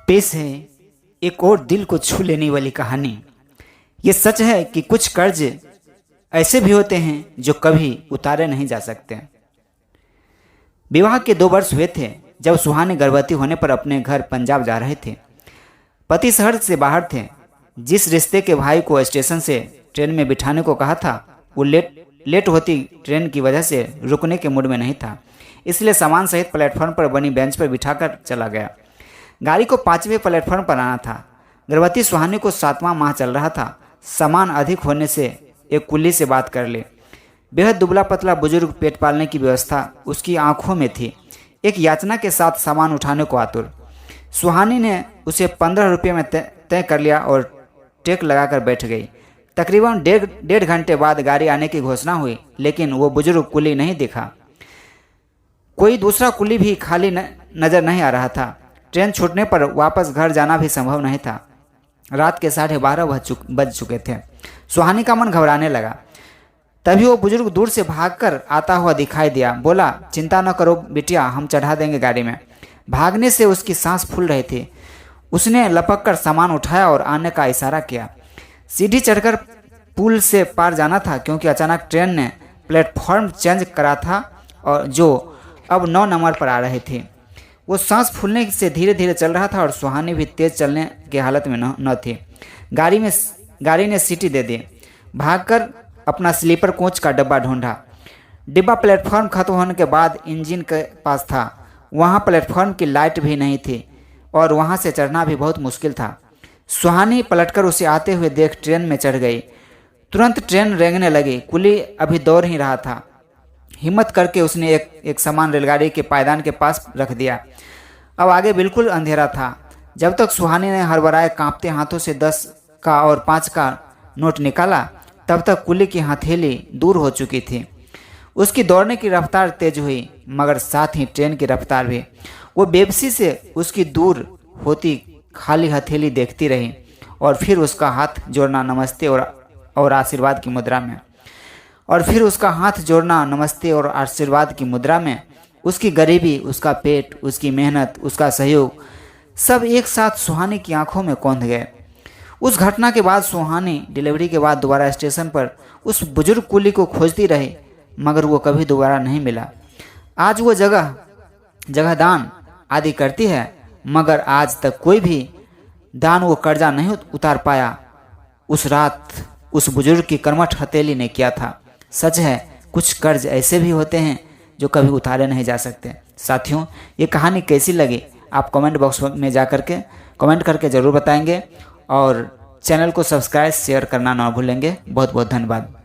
पेश है एक और दिल को छू लेने वाली कहानी। ये सच है कि कुछ कर्ज ऐसे भी होते हैं जो कभी उतारे नहीं जा सकते। विवाह के 2 वर्ष हुए थे जब सुहानी गर्भवती होने पर अपने घर पंजाब जा रहे थे। पति शहर से बाहर थे। जिस रिश्ते के भाई को स्टेशन से ट्रेन में बिठाने को कहा था वो लेट होती ट्रेन की वजह से रुकने के मूड में नहीं था, इसलिए सामान सहित प्लेटफॉर्म पर बनी बेंच पर बिठाकर चला गया। गाड़ी को 5वें प्लेटफॉर्म पर आना था। गर्भवती सुहानी को 7वां माह चल रहा था। सामान अधिक होने से एक कुल्ली से बात कर ले। बेहद दुबला पतला बुजुर्ग पेट पालने की व्यवस्था उसकी आंखों में थी। एक याचना के साथ सामान उठाने को आतुर। सुहानी ने उसे 15 रुपये में तय कर लिया और टेक लगाकर बैठ गई। तकरीबन डेढ़ घंटे बाद गाड़ी आने की घोषणा हुई, लेकिन वो बुजुर्ग कुली नहीं दिखा। कोई दूसरा कुली भी खाली नजर नहीं आ रहा था। ट्रेन छूटने पर वापस घर जाना भी संभव नहीं था। रात के 12:30 बज चुके थे। सुहानी का मन घबराने लगा। तभी वो बुजुर्ग दूर से भागकर आता हुआ दिखाई दिया। बोला, चिंता न करो बिटिया, हम चढ़ा देंगे गाड़ी में। भागने से उसकी सांस फूल रही थी। उसने लपक कर सामान उठाया और आने का इशारा किया। सीढ़ी चढ़कर पुल से पार जाना था, क्योंकि अचानक ट्रेन ने प्लेटफॉर्म चेंज करा था और जो अब 9 नंबर पर आ रहे थे। वो सांस फूलने से धीरे धीरे चल रहा था और सुहानी भी तेज चलने की हालत में न थी। गाड़ी ने सीटी दे दी। भागकर अपना स्लीपर कोच का डब्बा ढूंढा। डिब्बा प्लेटफॉर्म खत्म होने के बाद इंजन के पास था। वहाँ प्लेटफॉर्म की लाइट भी नहीं थी और वहाँ से चढ़ना भी बहुत मुश्किल था। सुहानी पलटकर उसे आते हुए देख ट्रेन में चढ़ गई। तुरंत ट्रेन रेंगने लगी। कुली अभी दौड़ ही रहा था। हिम्मत करके उसने एक सामान रेलगाड़ी के पायदान के पास रख दिया। अब आगे बिल्कुल अंधेरा था। जब तक सुहानी ने हड़बड़ाए कांपते हाथों से 10 का और 5 का नोट निकाला, तब तक कुली की हथेली दूर हो चुकी थी। उसकी दौड़ने की रफ्तार तेज हुई, मगर साथ ही ट्रेन की रफ्तार भी। वो बेबसी से उसकी दूर होती खाली हथेली देखती रही और फिर उसका हाथ जोड़ना नमस्ते और आशीर्वाद की मुद्रा में। उसकी गरीबी, उसका पेट, उसकी मेहनत, उसका सहयोग सब एक साथ सुहानी की आंखों में कौंध गए। उस घटना के बाद सुहानी डिलीवरी के बाद दोबारा स्टेशन पर उस बुजुर्ग कुली को खोजती रही, मगर वो कभी दोबारा नहीं मिला। आज वो जगह दान आदि करती है, मगर आज तक कोई भी दान वो कर्जा नहीं उतार पाया। उस रात उस बुजुर्ग की कर्मठ हथेली ने किया था। सच है, कुछ कर्ज ऐसे भी होते हैं जो कभी उतारे नहीं जा सकते। साथियों, ये कहानी कैसी लगी आप कमेंट बॉक्स में जा करके कमेंट करके ज़रूर बताएंगे और चैनल को सब्सक्राइब शेयर करना ना भूलेंगे। बहुत बहुत धन्यवाद।